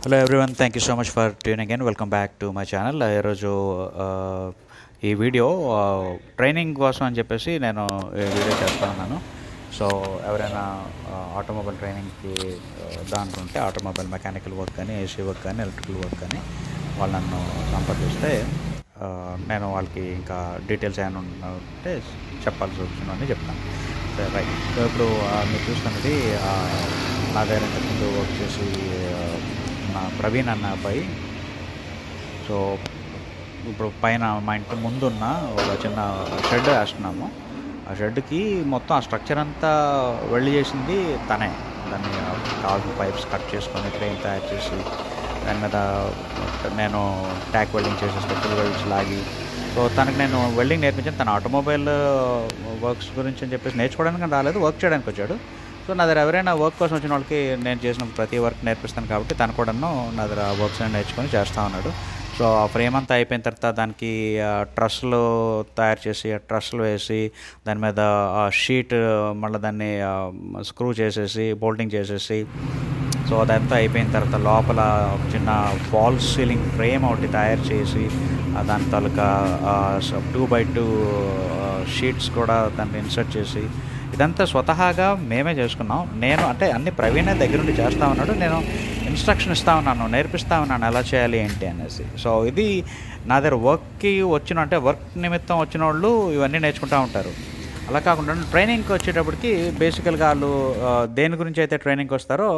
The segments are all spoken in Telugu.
Hello everyone, thank you so much for tuning in. Welcome back to my channel. ఈరోజు ఈ వీడియో ట్రైనింగ్ కోసం అని చెప్పేసి నేను ఈ వీడియో చేస్తూ ఉన్నాను. సో ఎవరైనా ఆటోమొబైల్ ట్రైనింగ్కి దాంట్లో ఉంటే, ఆటోమొబైల్ మెకానికల్ వర్క్ కానీ, ఏసీ వర్క్ కానీ, ఎలక్ట్రికల్ వర్క్ కానీ వాళ్ళు నన్ను సంప్రదిస్తే నేను వాళ్ళకి ఇంకా డీటెయిల్స్ ఏమైనా ఉంటే చెప్పాల్సి వచ్చిందని చెప్తాను. సరే, రైట్. సో ఇప్పుడు మీరు చూస్తున్నది నా దగ్గర ఇంతకుముందు వర్క్ చేసి నా ప్రవీణ్ అన్న అబ్బాయి. సో ఇప్పుడు పైన మా ఇంటి ముందున్న ఒక చిన్న షెడ్ వేస్తున్నాము. ఆ షెడ్కి మొత్తం ఆ స్ట్రక్చర్ అంతా వెళ్ళి చేసింది తనే. దాన్ని కాదు పైప్స్ కట్ చేసుకొని ట్రైన్ తయారు చేసి దాని మీద నేను ట్యాక్ వెల్డింగ్ చేసి స్ట్రక్చర్ వెల్డ్స్ లాగి, సో తనకు నేను వెల్డింగ్ నేర్పించాను. తన ఆటోమొబైల్ వర్క్స్ గురించి అని చెప్పేసి నేర్చుకోవడానికి రాలేదు, వర్క్ చేయడానికి వచ్చాడు. సో నా దగ్గర ఎవరైనా వర్క్ కోసం వచ్చిన వాళ్ళకి నేను చేసిన ప్రతి వర్క్ నేర్పిస్తాను కాబట్టి తను కూడాను నా దగ్గర వర్క్స్ అని నేర్చుకొని చేస్తూ ఉన్నాడు. సో ఆ ఫ్రేమ్ అంతా అయిపోయిన తర్వాత దానికి ట్రస్లు తయారు చేసి, ఆ ట్రస్లు వేసి దాని మీద షీట్ మళ్ళీ దాన్ని స్క్రూ చేసేసి బోల్టింగ్ చేసేసి, సో అదంతా అయిపోయిన తర్వాత లోపల ఒక చిన్న ఫాల్ సీలింగ్ ఫ్రేమ్ ఒకటి తయారు చేసి దాని తాలూకా 2x2 షీట్స్ కూడా దాన్ని ఇన్సర్ట్ చేసి, ఇదంతా స్వతహాగా మేమే చేసుకున్నాం. నేను అంటే అన్ని ప్రవీణే దగ్గరుండి చేస్తూ ఉన్నాడు, నేను ఇన్స్ట్రక్షన్ ఇస్తూ ఉన్నాను, నేర్పిస్తూ ఉన్నాను ఎలా చేయాలి ఏంటి అనేసి. సో ఇది నా దగ్గర వర్క్కి వచ్చిన, అంటే వర్క్ నిమిత్తం వచ్చిన వాళ్ళు ఇవన్నీ నేర్చుకుంటూ ఉంటారు. అలా కాకుండా ట్రైనింగ్కి వచ్చేటప్పటికి బేసికల్గా వాళ్ళు దేని గురించి అయితే ట్రైనింగ్కి వస్తారో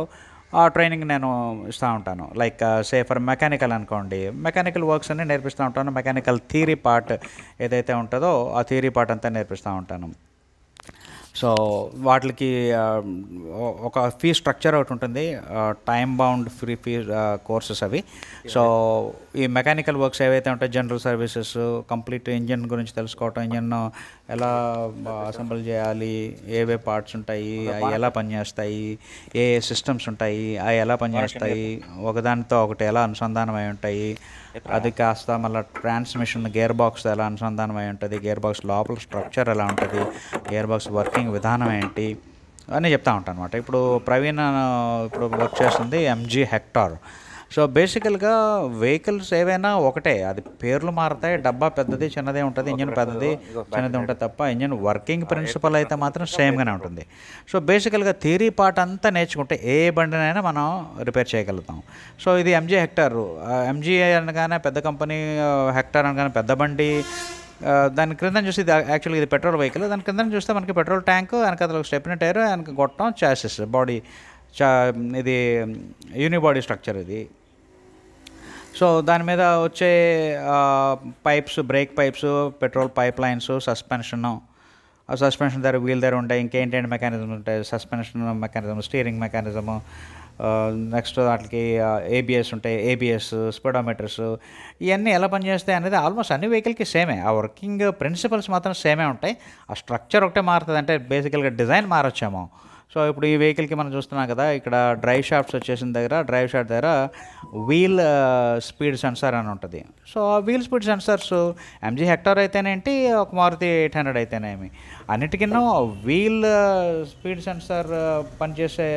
ఆ ట్రైనింగ్ నేను ఇస్తూ ఉంటాను. లైక్ సే ఫర్ మెకానికల్ అనుకోండి, మెకానికల్ వర్క్స్ అన్నీ నేర్పిస్తూ ఉంటాను. మెకానికల్ థియరీ పార్ట్ ఏదైతే ఉంటుందో ఆ థియరీ పార్ట్ అంతా నేర్పిస్తూ ఉంటాను. సో వాటికి ఒక ఫీ స్ట్రక్చర్ ఒకటి ఉంటుంది, time bound free fee courses అవి. సో ఈ మెకానికల్ వర్క్స్ ఏవైతే ఉంటాయో, జనరల్ సర్వీసెస్, కంప్లీట్ ఇంజిన్ గురించి తెలుసుకోవటం, ఇంజిన్ ఎలా అసెంబుల్ చేయాలి, ఏవే పార్ట్స్ ఉంటాయి, అవి ఎలా పనిచేస్తాయి, ఏ సిస్టమ్స్ ఉంటాయి, అవి ఎలా పనిచేస్తాయి, ఒకదానితో ఒకటి ఎలా అనుసంధానం అయి ఉంటాయి, అది కాస్త మళ్ళీ ట్రాన్స్మిషన్ గేర్ బాక్స్ ఎలా అనుసంధానం అయి ఉంటుంది, గేర్ బాక్స్ లోపల స్ట్రక్చర్ ఎలా ఉంటుంది, గేర్ బాక్స్ వర్కింగ్ విధానం ఏంటి అని చెప్తా ఉంటాను అనమాట. ఇప్పుడు ప్రవీణ్ ఇప్పుడు వర్క్ చేస్తుంది ఎంజీ హెక్టార్. సో బేసికల్గా వెహికల్స్ ఏవైనా ఒకటే, అది పేర్లు మారుతాయి, డబ్బా పెద్దది చిన్నదే ఉంటుంది, ఇంజిన్ పెద్దది చిన్నది ఉంటుంది తప్ప ఇంజిన్ వర్కింగ్ ప్రిన్సిపల్ అయితే మాత్రం సేమ్గానే ఉంటుంది. సో బేసికల్గా థియరీ పార్ట్ అంతా నేర్చుకుంటే ఏ బండినైనా మనం రిపేర్ చేయగలుగుతాం. సో ఇది ఎంజీ హెక్టార్. ఎంజీ అనగానే పెద్ద కంపెనీ, హెక్టార్ అనగానే పెద్ద బండి. దాని క్రింద చూస్తే ఇది యాక్చువల్గా ఇది పెట్రోల్ వెహికల్. దాని కింద చూస్తే మనకి పెట్రోల్ ట్యాంకు, వెనక స్టెప్ని టైర్, వెనక గొట్టం, చాసిస్, బాడీ, ఇది యూనిబాడీ స్ట్రక్చర్ ఇది. సో దాని మీద వచ్చే pipes, break pipes, petrol pipe lines, suspension, ఆ సస్పెన్షన్ దగ్గర వీల్ దగ్గర ఉంటాయి, ఇంకేంటంటే మెకానిజం ఉంటాయి, suspension mechanism, steering mechanism, next వాటికి ఏబిఎస్ ఉంటాయి, ఏబిఎస్, స్పీడోమీటర్స్, ఇవన్నీ ఎలా పనిచేస్తాయి అనేది ఆల్మోస్ట్ అన్ని వెహికల్కి సేమే. ఆ వర్కింగ్ ప్రిన్సిపల్స్ మాత్రం సేమే ఉంటాయి, ఆ స్ట్రక్చర్ ఒకటే మారుతుంది. అంటే బేసికల్గా డిజైన్ మారొచ్చేమో. సో ఇప్పుడు ఈ వెహికల్కి మనం చూస్తున్నాం కదా, ఇక్కడ డ్రైవ్ షాఫ్ట్స్ వచ్చేసిన దగ్గర, డ్రైవ్ షాఫ్ట్ దగ్గర వీల్ స్పీడ్ సెన్సార్ అని ఉంటుంది. సో ఆ wheel speed sensors MG Hector అయితేనేంటి, ఒక మారుతి 800 అయితేనేమి, అన్నిటికన్నా వీల్ స్పీడ్ సెన్సార్ పనిచేసే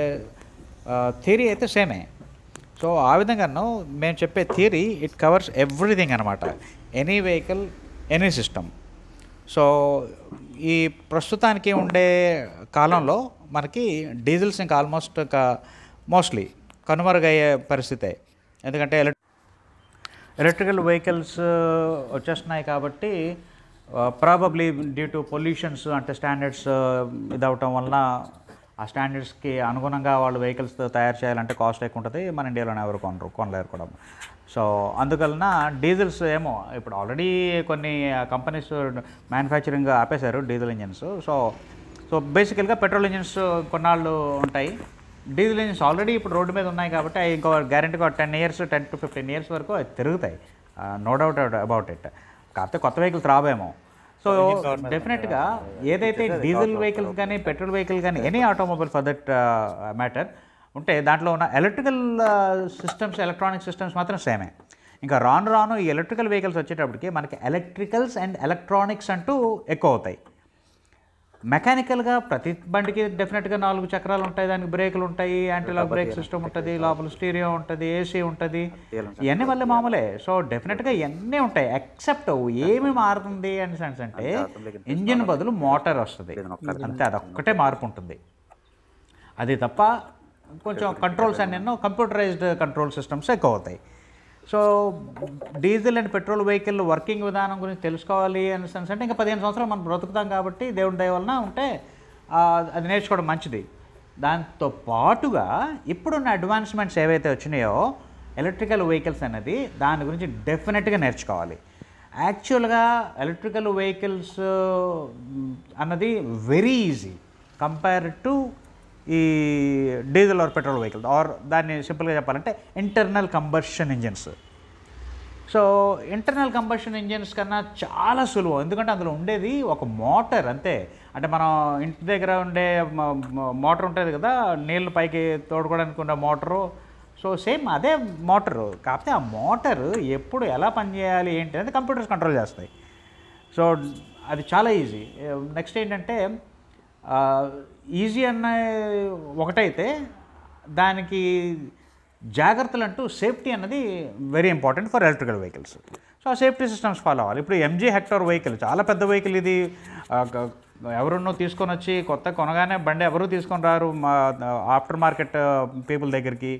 థియరీ అయితే సేమే. సో ఆ విధంగాను మేము చెప్పే థియరీ ఇట్ కవర్స్ ఎవ్రీథింగ్ అనమాట, any vehicle, any system. So ఈ ప్రస్తుతానికి ఉండే కాలంలో మనకి డీజిల్స్ ఇంకా ఆల్మోస్ట్ మోస్ట్లీ కనుమరుగయ్యే పరిస్థితే. ఎందుకంటే ఎలక్ట్రికల్ వెహికల్స్ వచ్చేస్తున్నాయి కాబట్టి ప్రాబబ్లీ డ్యూ టు పొల్యూషన్స్, అంటే స్టాండర్డ్స్ ఇదవటం వలన ఆ స్టాండర్డ్స్కి అనుగుణంగా వాళ్ళు వెహికల్స్ తయారు చేయాలంటే కాస్ట్ ఎక్కువ ఉంటుంది. మన ఇండియాలోనే ఎవరు కొనలేరు కూడా. సో అందువలన డీజిల్స్ ఏమో ఇప్పుడు ఆల్రెడీ కొన్ని కంపెనీస్ మ్యానుఫ్యాక్చరింగ్ ఆపేశారు డీజిల్ ఇంజిన్స్. సో బేసికల్గా పెట్రోల్ ఇంజిన్స్ కొన్నాళ్ళు ఉంటాయి. డీజిల్ ఇంజిన్స్ ఆల్రెడీ ఇప్పుడు రోడ్డు మీద ఉన్నాయి కాబట్టి అవి ఇంకో గ్యారెంటీగా 10 to 15 years వరకు అవి తిరుగుతాయి, నో డౌట్ అబౌట్ ఇట్. కాకపోతే కొత్త వెహికల్స్ రావేమో. సో డెఫినెట్గా ఏదైతే డీజిల్ వెహికల్స్ కానీ, పెట్రోల్ వెహికల్ కానీ, any automobile for that matter ఉంటే దాంట్లో ఉన్న ఎలక్ట్రికల్ సిస్టమ్స్, ఎలక్ట్రానిక్ సిస్టమ్స్ మాత్రం సేమే. ఇంకా రాను ఈ ఎలక్ట్రికల్ వెహికల్స్ వచ్చేటప్పటికి మనకి ఎలక్ట్రికల్స్ అండ్ ఎలక్ట్రానిక్స్ అంటూ ఎక్కువ అవుతాయి. మెకానికల్గా ప్రతి బండికి డెఫినెట్గా 4 చక్రాలు ఉంటాయి, దానికి బ్రేకులు ఉంటాయి, యాంటీలాక్ బ్రేక్ సిస్టమ్ ఉంటుంది, లోపల స్టీరియో ఉంటుంది, ఏసీ ఉంటుంది, ఇవన్నీ మళ్ళీ మామూలే. సో డెఫినెట్గా ఇవన్నీ ఉంటాయి. ఎక్సెప్ట్ ఏమి మారుతుంది అని సెన్స్ అంటే ఇంజిన్ బదులు మోటార్ వస్తుంది అంతే, అదొక్కటే మార్పు ఉంటుంది. అది తప్ప కొంచెం కంట్రోల్స్ అన్నీ కంప్యూటరైజ్డ్ కంట్రోల్ సిస్టమ్స్ ఎక్కువ అవుతాయి. So diesel and petrol vehicle working విధానం గురించి తెలుసుకోవాలి అని సెన్స్ అంటే ఇంకా 15 సంవత్సరాలు మనం బ్రతుకుతాం కాబట్టి దేవుడి దయ వలన ఉంటే అది నేర్చుకోవడం మంచిది. దాంతో పాటుగా ఇప్పుడున్న అడ్వాన్స్మెంట్స్ ఏవైతే వచ్చినాయో ఎలక్ట్రికల్ వెహికల్స్ అనేది దాని గురించి డెఫినెట్గా నేర్చుకోవాలి. యాక్చువల్గా ఎలక్ట్రికల్ వెహికల్స్ అన్నది వెరీ ఈజీ కంపేర్ టు ఈ diesel or petrol vehicle, or దాన్ని సింపుల్గా చెప్పాలంటే internal combustion engines. So internal combustion engines కన్నా చాలా సులువు, ఎందుకంటే అందులో ఉండేది ఒక మోటార్ అంతే. అంటే మనం ఇంటి దగ్గర ఉండే మోటార్ ఉంటుంది కదా, నీళ్ళు పైకి తోడుకోవడానికి ఉండే మోటరు, సో సేమ్ అదే మోటరు. కాకపోతే ఆ మోటారు ఎప్పుడు ఎలా పనిచేయాలి ఏంటి అనేది కంప్యూటర్స్ కంట్రోల్ చేస్తాయి. సో అది చాలా ఈజీ. నెక్స్ట్ ఏంటంటే ఈజీ అన్న ఒకటైతే దానికి జాగ్రత్తలు అంటూ సేఫ్టీ అన్నది very important for electrical vehicles. So ఆ సేఫ్టీ సిస్టమ్స్ ఫాలో అవ్వాలి. ఇప్పుడు MG హెక్టార్ వెహికల్ చాలా పెద్ద వెహికల్, ఇది ఎవరున్నో తీసుకొని వచ్చి కొత్త కొనగానే బండి ఎవరూ తీసుకొని రారు మా ఆఫ్టర్ మార్కెట్ పీపుల్ దగ్గరికి.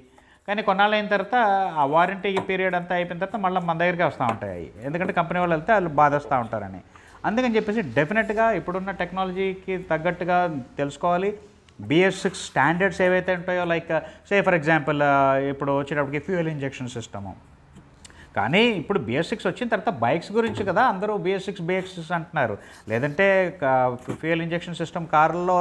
కానీ కొన్నాళ్ళు అయిన తర్వాత ఆ వారంటీ పీరియడ్ అంతా అయిపోయిన తర్వాత మళ్ళీ మన దగ్గరికి వస్తూ ఉంటాయి, ఎందుకంటే కంపెనీ వాళ్ళు వెళ్తే వాళ్ళు బాధేస్తూ ఉంటారని. అందుకని చెప్పేసి డెఫినెట్గా ఇప్పుడున్న టెక్నాలజీకి తగ్గట్టుగా తెలుసుకోవాలి. BS6 స్టాండర్డ్స్ ఏవైతే ఉంటాయో, లైక్ సే ఫర్ ఎగ్జాంపుల్ ఇప్పుడు వచ్చేటప్పటికి ఫ్యూయల్ ఇంజెక్షన్ సిస్టము. కానీ ఇప్పుడు BS6 వచ్చిన తర్వాత బైక్స్ గురించి కదా అందరూ BS6 అంటున్నారు. లేదంటే ఫ్యూయల్ ఇంజెక్షన్ సిస్టమ్ కార్లలో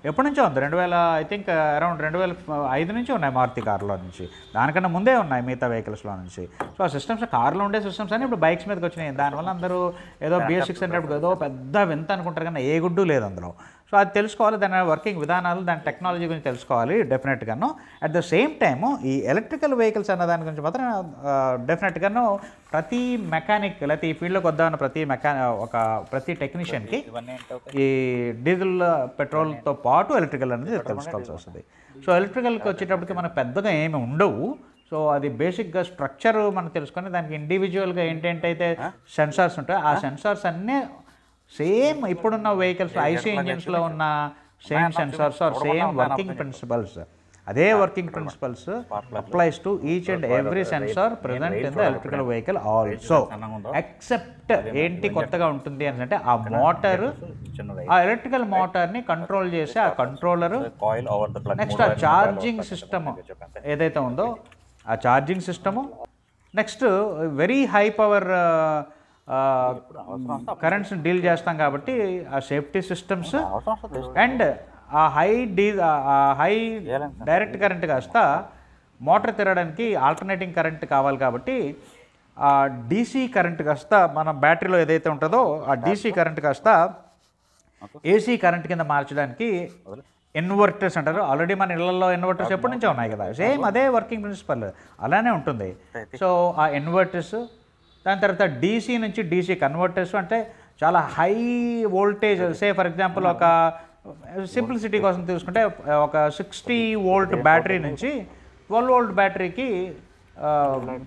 ఎప్పటి నుంచో ఉంది, 2000 ఐ థింక్ అరౌండ్ 2005 నుంచి ఉన్నాయి మారుతి కార్లో నుంచి, దానికన్నా ముందే ఉన్నాయి మిగతా వెహికల్స్లో నుంచి. సో ఆ సిస్టమ్స్ కార్లో ఉండే సిస్టమ్స్ అని ఇప్పుడు బైక్స్ మీదకి వచ్చినాయి. దానివల్ల అందరూ ఏదో BS6 అంటే ఏదో పెద్ద వింత అనుకుంటారు, కానీ ఏ గుడ్డు లేదు అందులో. సో అది తెలుసుకోవాలి, దాని వర్కింగ్ విధానాలు, దాని టెక్నాలజీ గురించి తెలుసుకోవాలి డెఫినెట్గాను. అట్ ద సేమ్ టైము ఈ ఎలక్ట్రికల్ వెహికల్స్ అన్న దాని గురించి మాత్రం డెఫినెట్గాను ప్రతి మెకానిక్ లేకపోతే ఈ ఫీల్డ్లోకి వద్దామన్న ప్రతి టెక్నీషియన్కి ఈ డీజిల్ పెట్రోల్తో పాటు ఎలక్ట్రికల్ అనేది తెలుసుకోవాల్సి వస్తుంది. సో ఎలక్ట్రికల్కి వచ్చేటప్పటికి మనకు పెద్దగా ఏమి ఉండవు. సో అది బేసిక్గా స్ట్రక్చర్ మనం తెలుసుకొని దానికి ఇండివిజువల్గా ఏంటంటే సెన్సార్స్ ఉంటాయి. ఆ సెన్సార్స్ అన్నీ సేమ్ ఇప్పుడున్న వెహికల్స్ ఐసీ ఇంజిన్స్లో ఉన్న same sensors are same working principles. అదే working principles applies to each and every sensor present in the electrical vehicle also. Except ఏంటి కొత్తగా ఉంటుంది అని అంటే ఆ మోటార్, ఆ ఎలక్ట్రికల్ మోటార్ని కంట్రోల్ చేసే ఆ కంట్రోలరు, నెక్స్ట్ ఆ ఛార్జింగ్ సిస్టమ్ ఏదైతే ఉందో ఆ charging system, next very high power కరెంట్స్ని డీల్ చేస్తాం కాబట్టి ఆ సేఫ్టీ సిస్టమ్స్, అండ్ ఆ హై డైరెక్ట్ కరెంట్ కాస్త మోటార్ తిరగడానికి ఆల్టర్నేటింగ్ కరెంట్ కావాలి కాబట్టి ఆ DC కరెంట్ కాస్త మన బ్యాటరీలో ఏదైతే ఉంటుందో ఆ DC కరెంట్ కాస్త AC కరెంట్ కింద మార్చడానికి ఇన్వర్టర్స్ అంటారు. ఆల్రెడీ మన ఇళ్లలో ఇన్వర్టర్స్ ఎప్పటి నుంచో ఉన్నాయి కదా, సేమ్ అదే వర్కింగ్ ప్రిన్సిపల్ అలానే ఉంటుంది. సో ఆ ఇన్వర్టర్స్, దాని తర్వాత DC నుంచి DC కన్వర్టర్స్, అంటే చాలా high voltage, say for example ఒక సింప్లిసిటీ కోసం తీసుకుంటే ఒక 60 వోల్ట్ బ్యాటరీ నుంచి 12 వోల్ట్ బ్యాటరీకి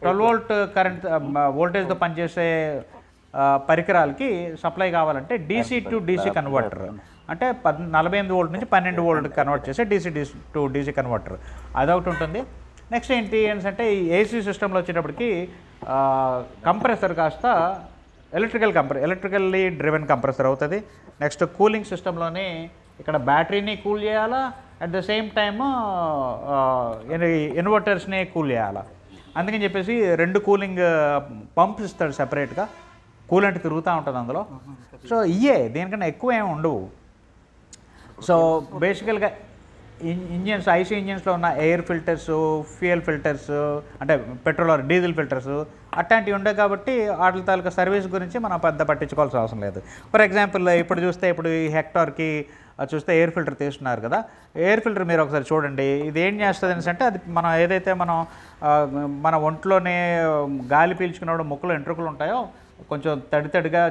12 వోల్ట్ కరెంట్ వోల్టేజ్తో పనిచేసే పరికరాలకి సప్లై కావాలంటే DC టు DC కన్వర్టర్, అంటే 48 వోల్ట్ నుంచి 12 వోల్ట్ కన్వర్ట్ చేసే DC టు DC కన్వర్టర్ అదొకటి ఉంటుంది. నెక్స్ట్ ఏంటి అంటే ఈ AC సిస్టంలో వచ్చేటప్పటికి కంప్రెసర్ కాస్త ఎలక్ట్రికల్లీ డ్రివెన్ కంప్రెసర్ అవుతుంది. నెక్స్ట్ కూలింగ్ సిస్టంలోనే ఇక్కడ బ్యాటరీని కూల్ చేయాలా, అట్ ద సేమ్ టైమ్ ఇన్వర్టర్స్ని కూల్ చేయాలా. అందుకని చెప్పేసి 2 కూలింగ్ పంప్స్ ఇస్తాడు సెపరేట్గా, కూలెంట్ తిరుగుతూ ఉంటుంది అందులో. సో దీనికన్నా ఎక్కువ ఏమి ఉండవు. సో బేసికల్గా ఇంజిన్స్, ఐసీ ఇంజిన్స్లో ఉన్న ఎయిర్ ఫిల్టర్స్, ఫ్యూయల్ ఫిల్టర్స్, అంటే పెట్రోల్ ఆర్ డీజిల్ ఫిల్టర్స్ అట్లాంటివి ఉండవు కాబట్టి వాటి తాలూకా సర్వీస్ గురించి మనం పెద్ద పట్టించుకోవాల్సిన అవసరం లేదు. ఫర్ ఎగ్జాంపుల్ ఇప్పుడు చూస్తే, ఇప్పుడు ఈ హెక్టార్కి చూస్తే ఎయిర్ ఫిల్టర్ తీస్తున్నారు కదా, ఎయిర్ ఫిల్టర్ మీరు ఒకసారి చూడండి. ఇది ఏం చేస్తుంది అంటే అది మనం ఏదైతే మన ఒంట్లోనే గాలి పీల్చుకున్నప్పుడు ముక్కులో ఎంట్రుకలు ఉంటాయో కొంచెం తడి తడిగా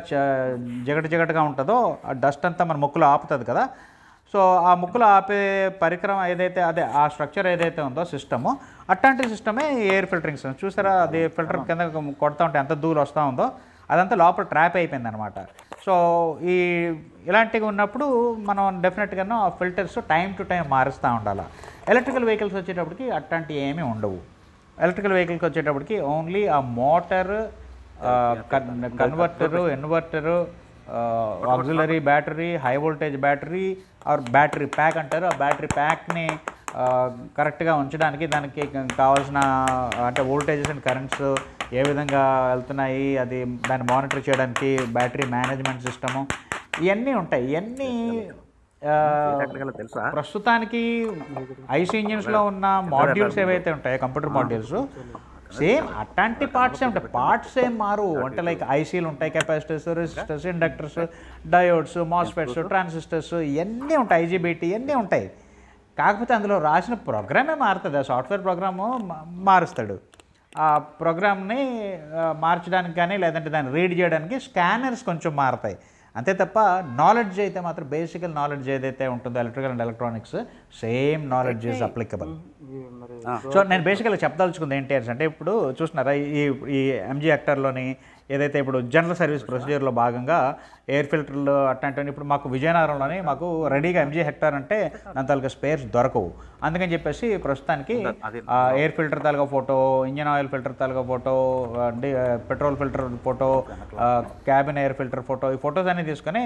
జిగట జిగటగా ఉంటుందో ఆ డస్ట్ అంతా మన ముక్కులో ఆపుతుంది కదా. సో ఆ ముక్కులో ఆపే పరికరం ఏదైతే అదే ఆ స్ట్రక్చర్ ఏదైతే ఉందో సిస్టము, అట్లాంటి సిస్టమే ఎయిర్ ఫిల్టరింగ్ సిస్టమ్. చూసారా, అది ఫిల్టర్ కింద కొడతా ఉంటే ఎంత దూరం వస్తూ ఉందో అదంతా లోపల ట్రాప్ అయిపోయింది అనమాట. సో ఇలాంటివి ఉన్నప్పుడు మనం డెఫినెట్గా ఆ ఫిల్టర్స్ టైం టు టైం మారుస్తూ ఉండాలి. ఎలక్ట్రికల్ వెహికల్స్ వచ్చేటప్పటికి అట్లాంటివి ఏమీ ఉండవు. ఎలక్ట్రికల్ వెహికల్కి వచ్చేటప్పటికి ఓన్లీ ఆ motor, converter, inverter, auxiliary battery, high voltage battery or battery pack అంటారు. ఆ బ్యాటరీ ప్యాక్ని కరెక్ట్గా ఉంచడానికి దానికి కావాల్సిన అంటే వోల్టేజెస్ అండ్ కరెంట్స్ ఏ విధంగా వెళ్తున్నాయి అది దాన్ని మానిటర్ చేయడానికి బ్యాటరీ మేనేజ్మెంట్ సిస్టము ఇవన్నీ ఉంటాయి. ఇవన్నీ ప్రస్తుతానికి ఐసీ ఇంజిన్స్లో ఉన్న మాడ్యూల్స్ ఏవైతే ఉంటాయో కంప్యూటర్ మాడ్యూల్స్ సేమ్ అట్లాంటి పార్ట్సే ఉంటాయి. పార్ట్స్ ఏం మారు. అంటే లైక్ ఐసీలు ఉంటాయి, capacitors, resistors, inductors, diodes, MOSFETs, transistors ఇవన్నీ ఉంటాయి, ఐజీబీటీ ఇవన్నీ ఉంటాయి. కాకపోతే అందులో రాసిన ప్రోగ్రామే మారుతుంది. ఆ సాఫ్ట్వేర్ ప్రోగ్రాము మారుస్తాడు. ఆ ప్రోగ్రామ్ని మార్చడానికి కానీ లేదంటే దాన్ని రీడ్ చేయడానికి స్కానర్స్ కొంచెం మారుతాయి అంతే తప్ప నాలెడ్జ్ అయితే మాత్రం బేసికల్ నాలెడ్జ్ ఏదైతే ఉంటుందో electrical and electronics same knowledge is applicable. So నేను బేసికల్గా చెప్పదలుచుకుంది ఏంటి అంటే ఇప్పుడు చూస్తున్నారా ఈ ఎంజీ హెక్టార్లోని ఏదైతే ఇప్పుడు జనరల్ సర్వీస్ ప్రొసీజర్లో భాగంగా ఎయిర్ ఫిల్టర్లు అట్లాంటివన్నీ ఇప్పుడు మాకు విజయనగరంలోనే మాకు రెడీగా ఎంజీ హెక్టార్ అంటే దాని తాలూకా స్పేర్స్ దొరకవు. అందుకని చెప్పేసి ప్రస్తుతానికి ఎయిర్ ఫిల్టర్ తాలూకా ఫోటో, ఇంజన్ ఆయిల్ ఫిల్టర్ తాలూకా photo, petrol filter photo, cabin air filter photo, ఈ ఫొటోస్ అన్నీ తీసుకొని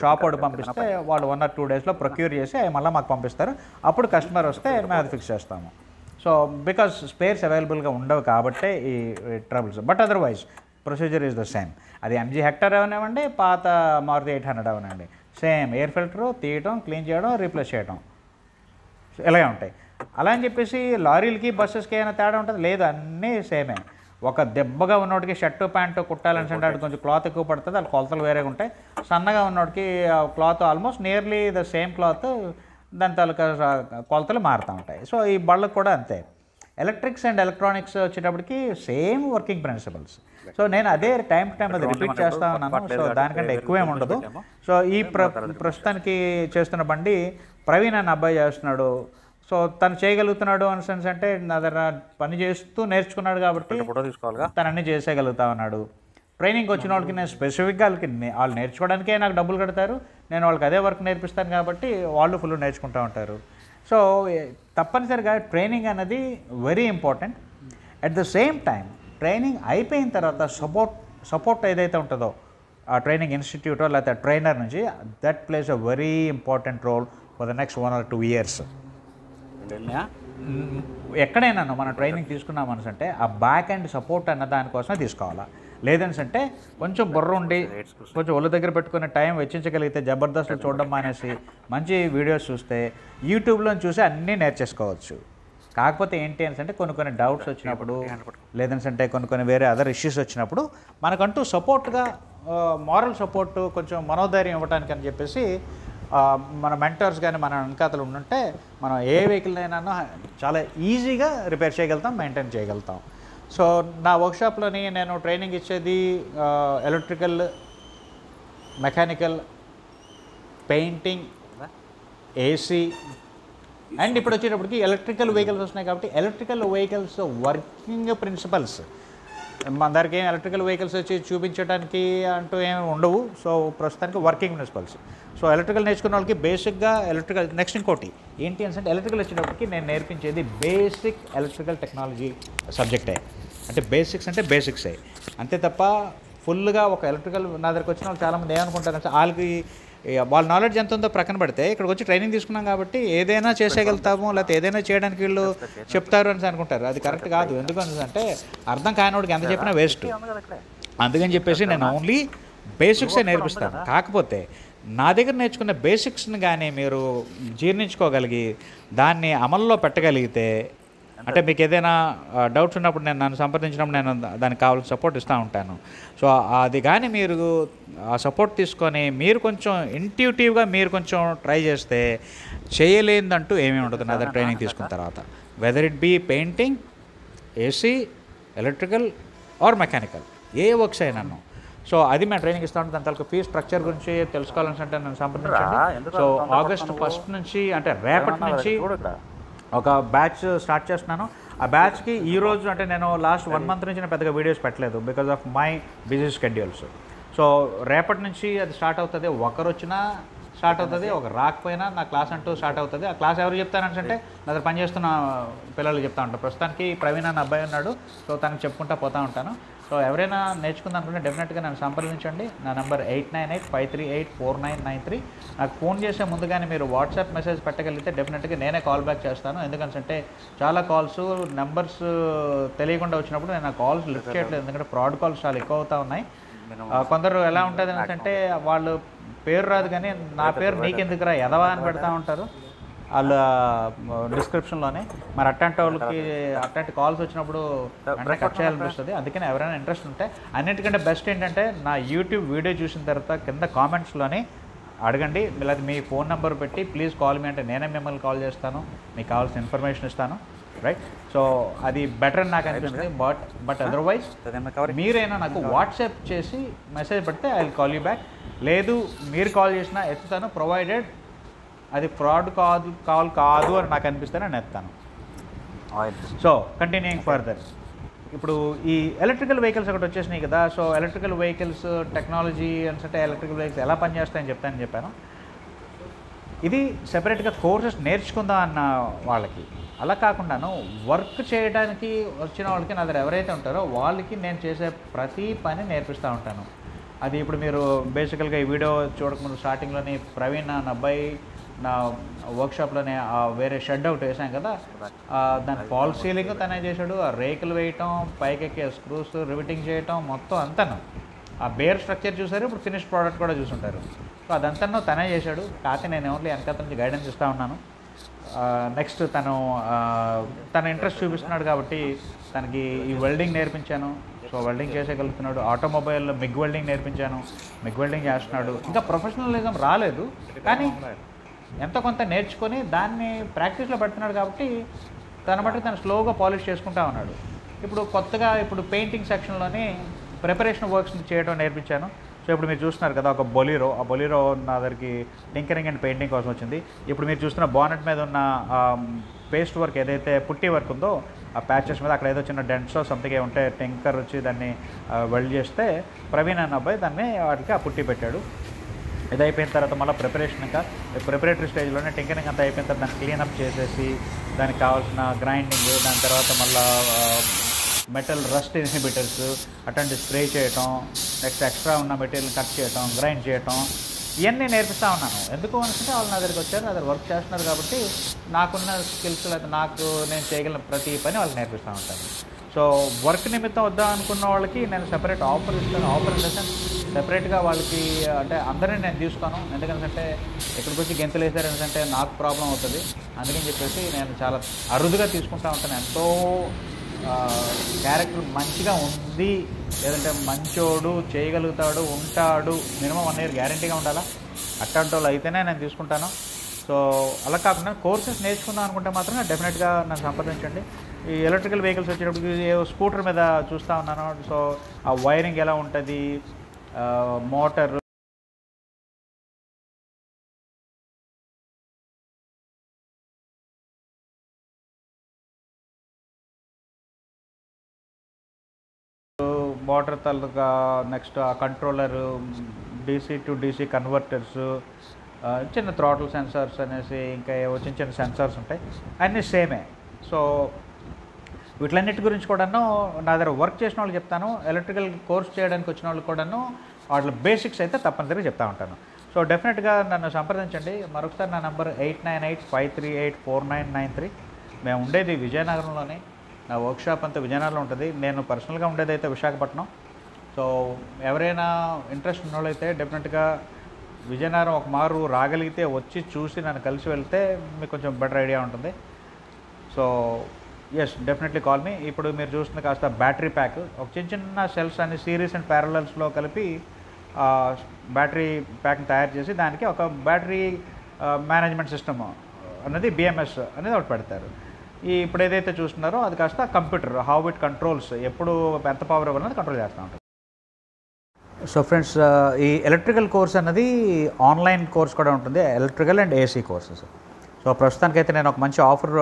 షాప్ వాడు పంపిస్తే వాళ్ళు 1 or 2 డేస్లో ప్రొక్యూర్ చేసి అవి మళ్ళీ మాకు పంపిస్తారు. అప్పుడు కస్టమర్ వస్తే మేము అది ఫిక్స్ చేస్తాము. సో బికాస్ స్పేర్స్ అవైలబుల్గా ఉండవు కాబట్టి ఈ troubles. But otherwise procedure is the same. అది ఎంజీ హెక్టర్ అవనివ్వండి, పాత మారుతి 800 అవనండి, సేమ్ ఎయిర్ ఫిల్టరు తీయడం, క్లీన్ చేయడం, రీప్లేస్ చేయడం ఇలాగే ఉంటాయి. అలా అని చెప్పేసి లారీలకి బస్సెస్కి ఏమైనా తేడా ఉంటుంది? లేదు, అన్నీ సేమే. ఒక దెబ్బగా ఉన్నోడికి షర్టు ప్యాంటు కుట్టాలని అంటే కొంచెం క్లాత్ ఎక్కువ పడుతుంది, వాళ్ళ కొలతలు వేరేగా ఉంటాయి. సన్నగా ఉన్నోడికి cloth almost nearly the same cloth, దాని తాలూకా కొలతలు మారుతూ ఉంటాయి. సో ఈ బళ్ళకు కూడా అంతే. ఎలక్ట్రిక్స్ అండ్ ఎలక్ట్రానిక్స్ వచ్చేటప్పటికి సేమ్ వర్కింగ్ ప్రిన్సిపల్స్. సో నేను అదే టైం టు టైం అది రిపీట్ చేస్తూ ఉన్నాను. సో దానికంటే ఎక్కువేమి ఉండదు. సో ఈ ప్రస్తుతానికి చేస్తున్న బండి ప్రవీణ్ అన్న అబ్బాయి చేస్తున్నాడు. సో తను చేయగలుగుతున్నాడు అని సెన్స్ అంటే నా దగ్గర పని చేస్తూ నేర్చుకున్నాడు కాబట్టి తను అన్నీ చేసేయగలుగుతా ఉన్నాడు. ట్రైనింగ్కి వచ్చిన వాళ్ళకి నేను స్పెసిఫిక్గా వాళ్ళు నేర్చుకోవడానికే నాకు డబ్బులు కడతారు, నేను వాళ్ళకి అదే వర్క్ నేర్పిస్తాను కాబట్టి వాళ్ళు ఫుల్ నేర్చుకుంటూ ఉంటారు. సో తప్పనిసరిగా ట్రైనింగ్ అనేది very important. At the same time training అయిపోయిన తర్వాత సపోర్ట్ ఏదైతే ఉంటుందో ఆ ట్రైనింగ్ ఇన్స్టిట్యూటో లేకపోతే ట్రైనర్ నుంచి, that place a very important role for the next 1 or 2 years. ఎక్కడైనా మనం ట్రైనింగ్ తీసుకున్నామని అంటే ఆ బ్యాక్ అండ్ సపోర్ట్ అన్న దానికోసమే తీసుకోవాలా. లేదని అంటే కొంచెం బుర్ర ఉండి కొంచెం ఒళ్ళు దగ్గర పెట్టుకునే టైం వెచ్చించగలిగితే జబర్దస్త్లో చూడడం మానేసి మంచి వీడియోస్ చూస్తే యూట్యూబ్లో చూసి అన్నీ నేర్చేసుకోవచ్చు. కాకపోతే ఏంటి అని అంటే కొన్ని డౌట్స్ వచ్చినప్పుడు లేదని అంటే కొన్ని వేరే అదర్ ఇష్యూస్ వచ్చినప్పుడు మనకంటూ సపోర్ట్గా మారల్ సపోర్ట్ కొంచెం మనోధైర్యం ఇవ్వడానికి అని చెప్పేసి మన మెంటర్స్ కానీ మన వెనకాతలు ఉంటే మనం ఏ వెహికల్ అయినా చాలా ఈజీగా రిపేర్ చేయగలుగుతాం, మెయింటైన్ చేయగలుగుతాం. సో నా వర్క్షాప్లోని నేను ట్రైనింగ్ ఇచ్చేది electrical, mechanical, painting, AC and ఇప్పుడు వచ్చేటప్పటికి ఎలక్ట్రికల్ వెహికల్స్ వస్తున్నాయి కాబట్టి ఎలక్ట్రికల్ వెహికల్స్ వర్కింగ్ ప్రిన్సిపల్స్ మన దగ్గరికి ఏం ఎలక్ట్రికల్ వెహికల్స్ వచ్చి చూపించడానికి అంటూ ఏమి ఉండవు. సో ప్రస్తుతానికి వర్కింగ్ ప్రిన్సిపల్స్. సో ఎలక్ట్రికల్ నేర్చుకున్న వాళ్ళకి బేసిక్గా ఎలక్ట్రికల్ నెక్స్ట్ ఇంకోటి ఏంటి అంటే ఎలక్ట్రికల్ వచ్చేటప్పటికి నేను నేర్పించేది బేసిక్ ఎలక్ట్రికల్ టెక్నాలజీ సబ్జెక్టే. అంటే బేసిక్స్ అంటే బేసిక్సే అంతే తప్ప ఫుల్గా ఒక ఎలక్ట్రికల్ నా దగ్గరికి వచ్చిన వాళ్ళు చాలామంది ఏమనుకుంటారంటే వాళ్ళ నాలెడ్జ్ ఎంత ఉందో ప్రక్కన పెడితే ఇక్కడికి వచ్చి ట్రైనింగ్ తీసుకున్నాం కాబట్టి ఏదైనా చేసేయగలుగుతాము లేకపోతే ఏదైనా చేయడానికి వీళ్ళు చెప్తారు అని అనుకుంటారు. అది కరెక్ట్ కాదు. ఎందుకంటే అర్థం కానివాడికి ఎంత చెప్పినా వేస్ట్. అందుకని చెప్పేసి నేను ఓన్లీ బేసిక్సే నేర్పిస్తాను. కాకపోతే నా దగ్గర నేర్చుకున్న బేసిక్స్ని కానీ మీరు జీర్ణించుకోగలిగి దాన్ని అమల్లో పెట్టగలిగితే అంటే మీకు ఏదైనా డౌట్స్ ఉన్నప్పుడు నన్ను సంప్రదించినప్పుడు నేను దానికి కావాల్సిన సపోర్ట్ ఇస్తూ ఉంటాను. సో అది కానీ మీరు ఆ సపోర్ట్ తీసుకొని మీరు కొంచెం ఇంట్యూటివ్గా మీరు కొంచెం ట్రై చేస్తే చేయలేదంటూ ఏమీ ఉండదు నా దగ్గర ట్రైనింగ్ తీసుకున్న తర్వాత. Whether it be painting, AC, electrical or mechanical ఏ వర్క్స్ అయినాను. సో అది మేము ట్రైనింగ్ ఇస్తూ ఉంటాం. దాని తాలూకు ఫీ స్ట్రక్చర్ గురించి తెలుసుకోవాలంటే నన్ను సంప్రదించండి. సో ఆగస్ట్ 1 నుంచి అంటే రేపటి నుంచి ఒక బ్యాచ్ స్టార్ట్ చేస్తున్నాను. ఆ బ్యాచ్కి ఈరోజు అంటే నేను లాస్ట్ 1 month నుంచి నేను పెద్దగా వీడియోస్ పెట్టలేదు because of my busy schedules. So రేపటి నుంచి అది స్టార్ట్ అవుతుంది. ఒకరు వచ్చినా స్టార్ట్ అవుతుంది, ఒక రాకపోయినా నా క్లాస్ అంటూ స్టార్ట్ అవుతుంది. ఆ క్లాస్ ఎవరు చెప్తానంటే నా దగ్గర పనిచేస్తున్న పిల్లలు చెప్తా ఉంటాను. ప్రస్తుతానికి ప్రవీణ్ అన్న అబ్బాయి ఉన్నాడు. సో తనకు చెప్పుకుంటా పోతూ ఉంటాను. సో ఎవరైనా నేర్చుకుందాం అనుకుంటే డెఫినెట్గా నన్ను సంప్రదించండి. నా నెంబర్ 8985384993. నాకు ఫోన్ చేసే ముందుగానే మీరు వాట్సాప్ మెసేజ్ పెట్టగలిగితే డెఫినెట్గా నేనే కాల్ బ్యాక్ చేస్తాను. ఎందుకంటే చాలా కాల్స్ నెంబర్స్ తెలియకుండా వచ్చినప్పుడు నేను ఆ కాల్స్ లిఫ్ట్ చేయట్లేదు. ఎందుకంటే ఫ్రాడ్ కాల్స్ చాలా ఎక్కువ అవుతూ ఉన్నాయి. కొందరు ఎలా ఉంటుంది అంటే వాళ్ళు పేరు రాదు కానీ నా పేరు నీకెందుకురా ఎదవా అని పెడతా ఉంటారు వాళ్ళ డిస్క్రిప్షన్లోనే. మరి అట్లాంటి కాల్స్ వచ్చినప్పుడు వెంటనే కట్ చేయాలనిపిస్తుంది. అందుకని ఎవరైనా ఇంట్రెస్ట్ ఉంటే, అన్నిటికంటే బెస్ట్ ఏంటంటే నా యూట్యూబ్ వీడియో చూసిన తర్వాత కింద కామెంట్స్లోని అడగండి, లేదా మీ ఫోన్ నెంబర్ పెట్టి ప్లీజ్ కాల్ మీ అంటే నేనే మిమ్మల్ని కాల్ చేస్తాను, మీకు కావాల్సిన ఇన్ఫర్మేషన్ ఇస్తాను. రైట్. సో అది బెటర్ అని నాకు అనిపిస్తుంది. బట్ అదర్వైజ్ మీరైనా నాకు వాట్సాప్ చేసి మెసేజ్ పెడితే I will call you back. లేదు మీరు కాల్ చేసినా ఎత్తుతాను, ప్రొవైడెడ్ అది ఫ్రాడ్ కాల్ కాదు అని నాకు అనిపిస్తే నేను ఎత్తాను. సో కంటిన్యూయింగ్ ఫర్దర్, ఇప్పుడు ఈ ఎలక్ట్రికల్ వెహికల్స్ ఒకటి వచ్చేసినాయి కదా. సో ఎలక్ట్రికల్ వెహికల్స్ టెక్నాలజీ అంటే ఎలక్ట్రికల్ వెహికల్స్ ఎలా పనిచేస్తాయని చెప్పాను. ఇది సెపరేట్గా కోర్సెస్ నేర్చుకుందాం అన్న వాళ్ళకి, అలా కాకుండాను వర్క్ చేయడానికి వచ్చిన వాళ్ళకి నా దగ్గర ఎవరైతే ఉంటారో వాళ్ళకి నేను చేసే ప్రతి పని నేర్పిస్తూ ఉంటాను. అది ఇప్పుడు మీరు బేసికల్గా ఈ వీడియో చూడకముందు స్టార్టింగ్లోని ప్రవీణ్ నా అబ్బాయి నా వర్క్షాప్లోనే వేరే షెడ్ ఒకటి వేసాం కదా, దాని ఫాల్ సీలింగ్ తనే చేశాడు. ఆ రేకులు వేయటం, పైకెక్కే స్క్రూస్ రివిటింగ్ చేయటం మొత్తం అంతా ఆ బేర్ స్ట్రక్చర్ చూసారు. ఇప్పుడు ఫినిష్ ప్రోడక్ట్ కూడా చూసుంటారు. సో అదంతా తనే చేశాడు. కాకపోతే నేను ఓన్లీ వెనకాల నుంచి గైడెన్స్ ఇస్తూ ఉన్నాను. నెక్స్ట్ తన ఇంట్రెస్ట్ చూపిస్తున్నాడు కాబట్టి తనకి ఈ వెల్డింగ్ నేర్పించాను. సో వెల్డింగ్ చేసేయగలుగుతున్నాడు. ఆటోమొబైల్లో మిగ్ వెల్డింగ్ నేర్పించాను, మిగ్ వెల్డింగ్ చేస్తున్నాడు. ఇంకా ప్రొఫెషనలిజం రాలేదు కానీ ఎంతో కొంత నేర్చుకొని దాన్ని ప్రాక్టీస్లో పెడుతున్నాడు కాబట్టి తన మట్టుకు తను స్లోగా పాలిష్ చేసుకుంటా ఉన్నాడు. ఇప్పుడు కొత్తగా పెయింటింగ్ సెక్షన్లోని ప్రిపరేషన్ వర్క్స్ చేయడం నేర్పించాను. సో ఇప్పుడు మీరు చూస్తున్నారు కదా ఒక బొలీరో, ఆ బొలీరో నా దగ్గరికి టింకరింగ్ అండ్ పెయింటింగ్ కోసం వచ్చింది. ఇప్పుడు మీరు చూస్తున్న బానెట్ మీద ఉన్న పేస్ట్ వర్క్ ఏదైతే పుట్టి వర్క్ ఉందో ఆ ప్యాచెస్ మీద అక్కడ ఏదో చిన్న డెంట్సో సంథింగ్ ఉంటే టింకర్ వచ్చి దాన్ని వెల్డ్ చేస్తే ప్రవీణ్ అన్న అబ్బాయి దాన్ని వాటికి ఆ పుట్టి పెట్టాడు. ఇది అయిపోయిన తర్వాత మళ్ళీ ప్రిపరేషన్ ఇంకా ప్రిపరేటరీ స్టేజ్లోనే టింకరింగ్ అంతా అయిపోయిన తర్వాత దాన్ని క్లీనప్ చేసేసి దానికి కావాల్సిన గ్రైండింగ్, దాని తర్వాత మళ్ళీ మెటల్ రస్ట్ ఇన్హిబిటర్స్ అట్లాంటి స్ప్రే చేయటం, నెక్స్ట్ ఎక్స్ట్రా ఉన్న మెటీరియల్ కట్ చేయటం, గ్రైండ్ చేయటం, ఇవన్నీ నేర్పిస్తూ ఉన్నాను. ఎందుకు అనుకుంటే వాళ్ళు నా దగ్గరికి వచ్చారు, నా దగ్గర వర్క్ చేస్తున్నారు కాబట్టి నాకున్న స్కిల్స్ లేదా నేను చేయగలిగిన ప్రతి పని వాళ్ళకి నేర్పిస్తూ ఉంటాను. సో వర్క్ నిమిత్తం వద్దాం అనుకున్న వాళ్ళకి నేను సెపరేట్ ఆఫర్ ఇస్తాను. ఆఫర్ ఇన్ ద సెన్స్ సెపరేట్గా వాళ్ళకి అంటే అందరినీ నేను తీసుకోను. ఎందుకంటే ఎక్కడికి వచ్చి గెంతులు వేసారు ఎందుకంటే నాకు ప్రాబ్లం అవుతుంది. అందుకని చెప్పేసి నేను చాలా అరుదుగా తీసుకుంటూ ఉంటాను. ఎంతో క్యారెక్టర్ మంచిగా ఉంది, లేదంటే మంచోడు, చేయగలుగుతాడు, ఉంటాడు, మినిమం 1 year గ్యారంటీగా ఉండాలా, అట్లాంటి వాళ్ళు అయితేనే నేను తీసుకుంటాను. సో అలా కాకుండా కోర్సెస్ నేర్చుకుందాం అనుకుంటే మాత్రం డెఫినెట్గా నన్ను సంప్రదించండి. ఈ ఎలక్ట్రికల్ వెహికల్స్ వచ్చేటప్పుడు స్కూటర్ మీద చూస్తూ ఉన్నాను. సో ఆ వైరింగ్ ఎలా ఉంటుంది, మోటార్ తాలూకా, నెక్స్ట్ ఆ controller, DC to DC converters, చిన్న థ్రాటిల్ సెన్సార్స్ అనేసి ఇంకా చిన్న చిన్న సెన్సార్స్ ఉంటాయి, అన్నీ సేమే. సో వీటిలన్నిటి గురించి కూడాను నా దగ్గర వర్క్ చేసిన వాళ్ళు చెప్తాను. ఎలక్ట్రికల్ కోర్స్ చేయడానికి వచ్చిన వాళ్ళు కూడాను వాటి బేసిక్స్ అయితే తప్పనిసరిగా చెప్తా ఉంటాను. సో డెఫినెట్గా నన్ను సంప్రదించండి. మరొకసారి నా నెంబర్ 8985384993. మేము ఉండేది విజయనగరంలోనే. నా వర్క్షాప్ అంతా విజయనగరంలో ఉంటుంది. నేను పర్సనల్గా ఉండేది అయితే విశాఖపట్నం. సో ఎవరైనా ఇంట్రెస్ట్ ఉన్న వాళ్ళైతే డెఫినెట్గా విజయనగరం ఒక మారు రాగలిగితే వచ్చి చూసి నన్ను కలిసి వెళ్తే మీకు కొంచెం బెటర్ ఐడియా ఉంటుంది. So yes, definitely call me. ఇప్పుడు మీరు చూస్తున్న కాస్త బ్యాటరీ ప్యాక్, ఒక చిన్న చిన్న సెల్స్ అన్ని సిరీస్ అండ్ ప్యారలల్స్లో కలిపి బ్యాటరీ ప్యాక్ని తయారు చేసి దానికి ఒక బ్యాటరీ మేనేజ్మెంట్ సిస్టమ్ అనేది BMS అనేది ఒకటి పెడతారు. ఇప్పుడు ఏదైతే చూస్తున్నారో అది కాస్త కంప్యూటర్ హౌ ఇట్ కంట్రోల్స్, ఎప్పుడు ఎంత పవర్ ఇవ్వాలన్నది కంట్రోల్ చేస్తూ ఉంటుంది. సో ఫ్రెండ్స్, ఈ ఎలక్ట్రికల్ కోర్స్ అన్నది ఆన్లైన్ కోర్స్ కూడా ఉంటుంది, electrical and AC courses. So ప్రస్తుతానికైతే నేను ఒక మంచి ఆఫర్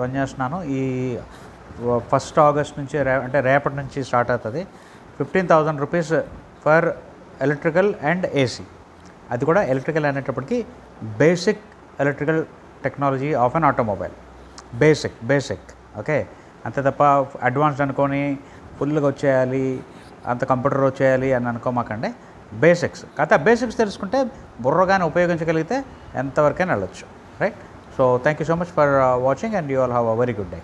రన్ చేస్తున్నాను. ఈ 1st ఆగస్ట్ నుంచి అంటే రేపటి నుంచి స్టార్ట్ అవుతుంది. 15,000 rupees for electrical and AC. అది కూడా ఎలక్ట్రికల్ అనేటప్పటికి basic electrical technology of an automobile. Basic okay. అంతే తప్ప అడ్వాన్స్డ్ అనుకొని ఫుల్గా వచ్చేయాలి, అంత కంప్యూటర్ వచ్చేయాలి అని అనుకోమాకండి. బేసిక్స్ కాకపోతే బేసిక్స్ తెలుసుకుంటే బుర్రగానే ఉపయోగించగలిగితే ఎంతవరకైనా వెళ్ళొచ్చు, right? So thank you so much for watching and you all have a very good day.